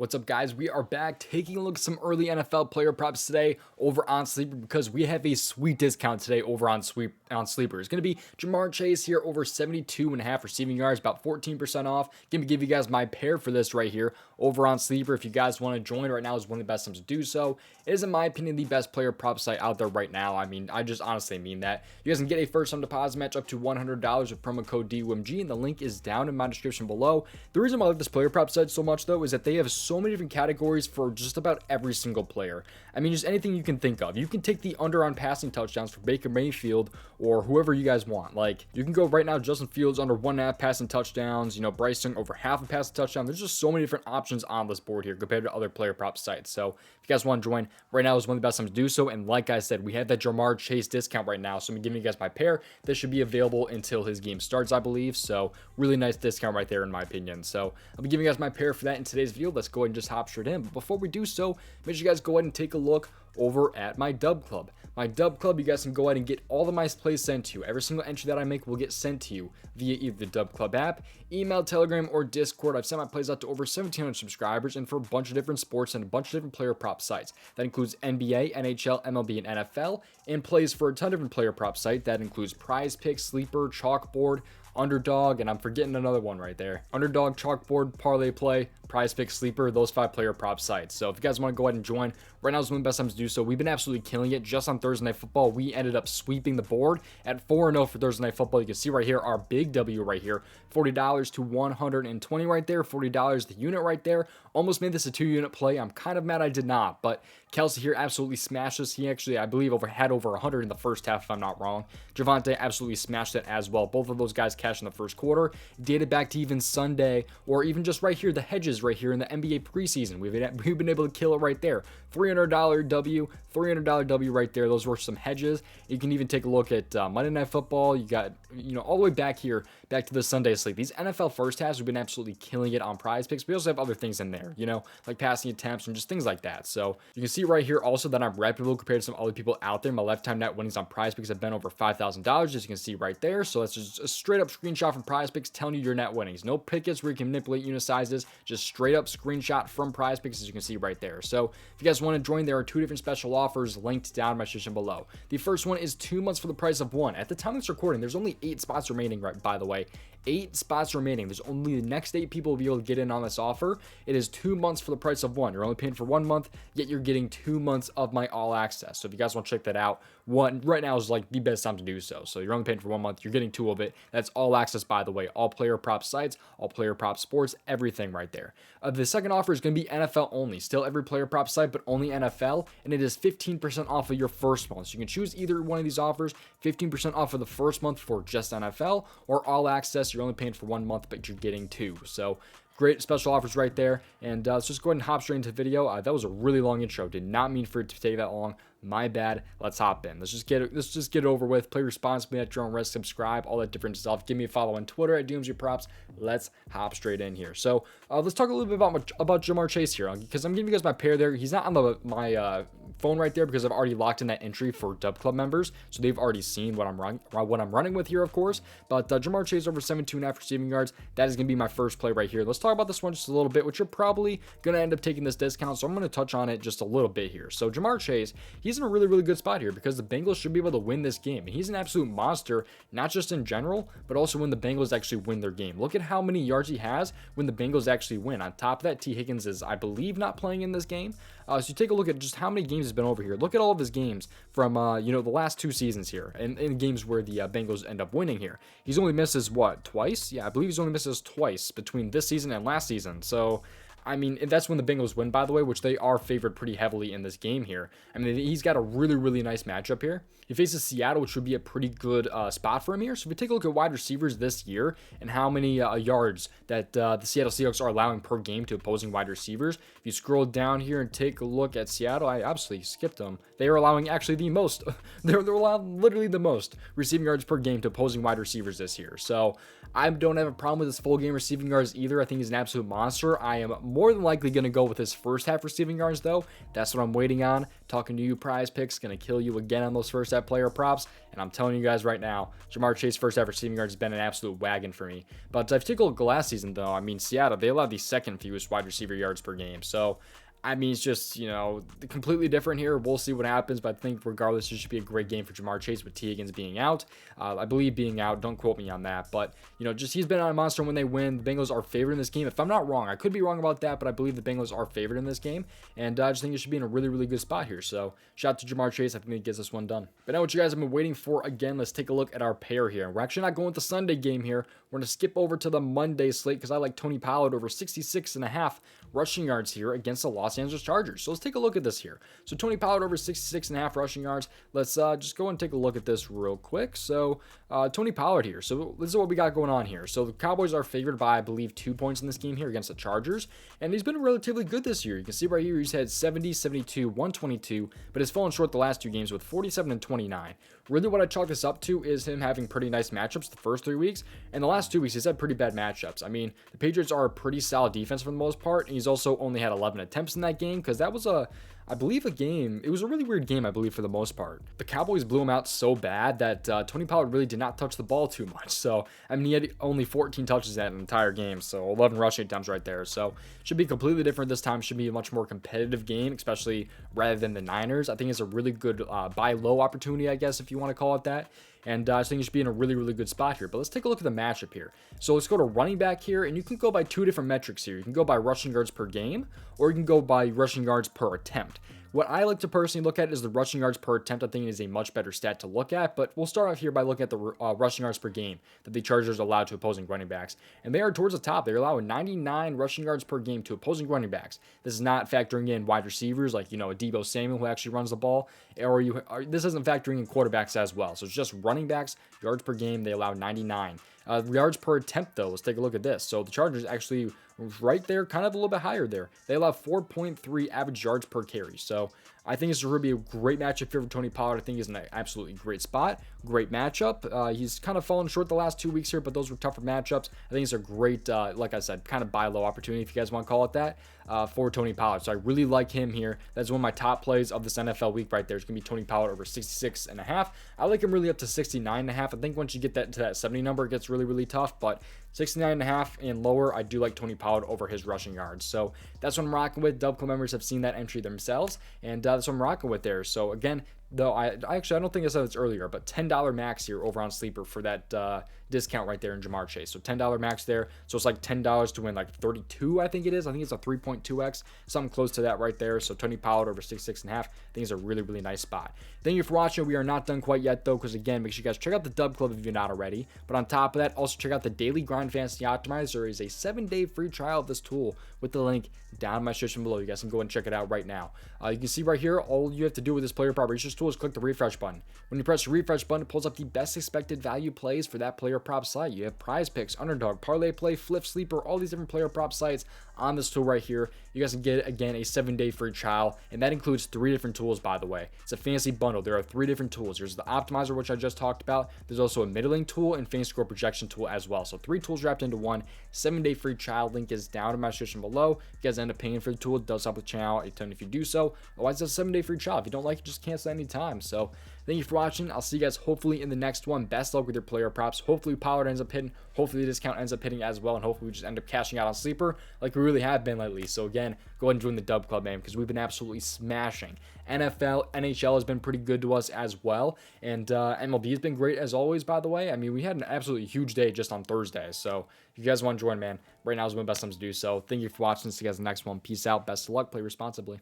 What's up, guys? We are back taking a look at some early NFL player props today over on Sleeper because we have a sweet discount today over on Sleeper. It's going to be Jamar Chase here over 72.5 receiving yards, about 14% off. Going to give you guys my pair for this right here over on Sleeper. If you guys want to join right now, is one of the best times to do so. It is, in my opinion, the best player prop site out there right now. I mean, I just honestly mean that. You guys can get a first-time deposit match up to $100 with promo code DOMG, and the link is down in my description below. The reason why I like this player prop site so much, though, is that they have so many different categories for just about every single player. I mean, just anything you can think of. You can take the under on passing touchdowns for Baker Mayfield or whoever you guys want. Like, you can go right now, Justin Fields under 1.5 passing touchdowns, Bryce Young over half a passing touchdown. There's just so many different options on this board here compared to other player prop sites. So if you guys want to join, right now is one of the best times to do so. And like I said, we have that Jamar Chase discount right now. So I'm giving you guys my pair. This should be available until his game starts, I believe. So really nice discount right there, in my opinion. So I'll be giving you guys my pair for that in today's video. Let's go ahead and just hop straight in. But before we do so, make sure you guys go ahead and take a look over at my Dub Club. My Dub Club, you guys can go ahead and get all of my plays sent to you. Every single entry that I make will get sent to you via either the Dub Club app, email, Telegram, or Discord. I've sent my plays out to over 1,700 subscribers and for a bunch of different sports and a bunch of different player prop sites. That includes NBA, NHL, MLB, and NFL, and plays for a ton of different player prop sites. That includes prizepicks, Sleeper, Chalkboard, Underdog, and I'm forgetting another one right there. Underdog, Chalkboard, Parlay Play, prizepicks, Sleeper, those 5 player prop sites. So if you guys want to go ahead and join, right now is one of the best times to do so. We've been absolutely killing it. Just on Thursday Night Football, we ended up sweeping the board at 4-0 for Thursday Night Football. You can see right here our big W right here, $40 to 120 right there, $40 the unit right there. Almost made this a 2-unit play. I'm kind of mad I did not, but Kelsey here absolutely smashed us. He actually, I believe, had over 100 in the first half, if I'm not wrong. Javonte absolutely smashed it as well. Both of those guys cashed in the first quarter. Dated back to even Sunday, or even just right here, the hedges right here in the NBA preseason. We've been able to kill it right there. $300 W, $300 W right there. Those were some hedges. You can even take a look at Monday Night Football. You got, all the way back here, back to the Sunday slate. These NFL first halves, we've been absolutely killing it on prize picks. We also have other things in there, like passing attempts and just things like that. So you can see right here also that I'm reputable compared to some other people out there. My lifetime net winnings on prize picks have been over $5,000, as you can see right there. So that's just a straight up screenshot from prize picks telling you your net winnings. No pickets where you can manipulate unit sizes, just straight up screenshot from prize picks, as you can see right there. So if you guys want to join, there are 2 different special offers linked down in my description below. The first one is 2 months for the price of 1. At the time of this recording, there's only 8 spots remaining, right, by the way. 8 spots remaining. There's only the next 8 people will be able to get in on this offer. It is 2 months for the price of 1. You're only paying for 1 month, yet you're getting 2 months of my all access. So if you guys want to check that out, right now is like the best time to do so. So you're only paying for 1 month, you're getting 2 of it. That's all access, by the way. All player prop sites, all player prop sports, everything right there. The second offer is going to be NFL only. Still every player prop site, but only NFL, and it is 15% off of your first month. So you can choose either one of these offers, 15% off of the first month for just NFL, or all access. You're only paying for 1 month, but you're getting 2. So great special offers right there. And let's just go ahead and hop straight into the video. That was a really long intro. Did not mean for it to take that long. My bad. Let's hop in. Let's just get it over with. Play responsibly at your own risk. Subscribe, all that different stuff. Give me a follow on Twitter at DOMG Props. Let's hop straight in here. So let's talk a little bit about Jamar Chase here, because I'm giving you guys my pair there. He's not on my phone right there because I've already locked in that entry for Dub Club members, so they've already seen what I'm running with here, of course. But Jamar Chase over 72.5 receiving yards. That is going to be my first play right here. Let's talk about this one just a little bit, which you're probably going to end up taking this discount, so I'm going to touch on it just a little bit here. So Jamar Chase, he's in a really, really good spot here because the Bengals should be able to win this game. He's an absolute monster, not just in general, but also when the Bengals actually win their game. Look at how many yards he has when the Bengals actually win. On top of that, T. Higgins is, I believe, not playing in this game. So you take a look at just how many games he's been over here. Look at all of his games from, the last 2 seasons here, and in games where the Bengals end up winning here. He's only missed his, twice? Yeah, I believe he's only missed his twice between this season and last season. So I mean, that's when the Bengals win, by the way, which they are favored pretty heavily in this game here. I mean, he's got a really, really nice matchup here. He faces Seattle, which would be a pretty good spot for him here. So if we take a look at wide receivers this year and how many yards that the Seattle Seahawks are allowing per game to opposing wide receivers, if you scroll down here and take a look at Seattle, I absolutely skipped them. They are allowing actually the most. they're allowing literally the most receiving yards per game to opposing wide receivers this year. So I don't have a problem with his full game receiving yards either. I think he's an absolute monster. I am more than likely going to go with his first half receiving yards, though. That's what I'm waiting on. Talking to you, prize picks, going to kill you again on those first half player props. And I'm telling you guys right now, Jamar Chase first half receiving yards has been an absolute wagon for me. But if you take a look at last season, though, I mean, Seattle, they allowed the second fewest wide receiver yards per game. So, I mean, it's just, completely different here. We'll see what happens, but I think regardless, it should be a great game for Jamar Chase with T. Higgins being out. I believe being out. Don't quote me on that, but, just he's been on a monster when they win. The Bengals are favored in this game. If I'm not wrong, I could be wrong about that, but I believe the Bengals are favored in this game, and I just think it should be in a really, really good spot here. So, shout out to Jamar Chase. I think he gets this one done. But now what you guys have been waiting for, again, let's take a look at our pair here. We're actually not going with the Sunday game here. We're going to skip over to the Monday slate because I like Tony Pollard over 66.5 rushing yards here against the Los Angeles Chargers. So let's take a look at this here. So Tony Pollard over 66.5 rushing yards. Let's just go and take a look at this real quick. So Tony Pollard here. So this is what we got going on here. So the Cowboys are favored by, I believe, 2 points in this game here against the Chargers. And he's been relatively good this year. You can see right here he's had 70, 72, 122, but has fallen short the last 2 games with 47 and 29. Really what I chalk this up to is him having pretty nice matchups the first 3 weeks. And the last 2 weeks he's had pretty bad matchups. I mean, the Patriots are a pretty solid defense for the most part. And he's also only had 11 attempts in that game because that was I believe it was a really weird game, I believe, for the most part. The Cowboys blew him out so bad that Tony Pollard really did not touch the ball too much. So, I mean, he had only 14 touches that entire game, so 11 rushing attempts right there. So, should be completely different this time. Should be a much more competitive game, especially rather than the Niners. I think it's a really good buy low opportunity, I guess, if you want to call it that. And I think it should be in a really, really good spot here. But let's take a look at the matchup here. So let's go to running back here, and you can go by 2 different metrics here. You can go by rushing yards per game, or you can go by rushing yards per attempt. What I like to personally look at is the rushing yards per attempt. I think it is a much better stat to look at, but we'll start off here by looking at the rushing yards per game that the Chargers allow to opposing running backs. And they are towards the top. They're allowing 99 rushing yards per game to opposing running backs. This is not factoring in wide receivers like, a Deebo Samuel who actually runs the ball, this isn't factoring in quarterbacks as well. So it's just running backs, yards per game, they allow 99. Yards per attempt, though, let's take a look at this. So the Chargers actually right there, kind of a little bit higher there. They allow 4.3 average yards per carry. So I think it's going to be a great matchup here for Tony Pollard. I think he's in an absolutely great spot. Great matchup. He's kind of fallen short the last 2 weeks here, but those were tougher matchups. I think it's a great, like I said, kind of buy low opportunity, if you guys want to call it that, for Tony Pollard. So I really like him here. That's one of my top plays of this NFL week right there. It's going to be Tony Pollard over 66.5. I like him really up to 69.5. I think once you get that to that 70 number, it gets really, really tough, but 69.5 and lower, I do like Tony Pollard over his rushing yards. So that's what I'm rocking with. Dub Club members have seen that entry themselves, and that's what I'm rocking with there. So again, though, I don't think I said this earlier, but $10 max here over on Sleeper for that discount right there in Jamar Chase. So $10 max there. So it's like $10 to win like 32, I think it is. I think it's a 3.2x, something close to that right there. So Tony Pollard over 66.5. I think it's a really, really nice spot. Thank you for watching. We are not done quite yet, though, because again, make sure you guys check out the Dub Club if you're not already. But on top of that, also check out the Daily Grind Fantasy Optimizer. There is a 7-day free trial of this tool with the link down in my description below. You guys can go and check it out right now. You can see right here, all you have to do with this player prop research tool is click the refresh button. When you press the refresh button, it pulls up the best expected value plays for that player prop site. You have prize picks, underdog, parlay play, flip, sleeper, all these different player prop sites on this tool right here. You guys can get, again, a 7-day free trial, and that includes 3 different tools, by the way. It's a fancy bundle. There are 3 different tools. There's the optimizer, which I just talked about. There's also a middling tool and fantasy score projection tool as well. So 3 tools wrapped into one. 7-day free trial link is down in my description below. If you guys end up paying for the tool, it does help the channel a ton if you do so. Otherwise, it's a 7-day free trial. If you don't like it, just cancel anytime. So thank you for watching. I'll see you guys hopefully in the next one. Best luck with your player props. Hopefully Pollard ends up hitting. Hopefully the discount ends up hitting as well. And hopefully we just end up cashing out on Sleeper like we really have been lately. So again, go ahead and join the Dub Club, man, because we've been absolutely smashing. NFL, NHL has been pretty good to us as well. And MLB has been great as always, by the way. I mean, we had an absolutely huge day just on Thursday. So if you guys want to join, man, right now is one of the best times to do so. Thank you for watching. See you guys in the next one. Peace out. Best of luck. Play responsibly.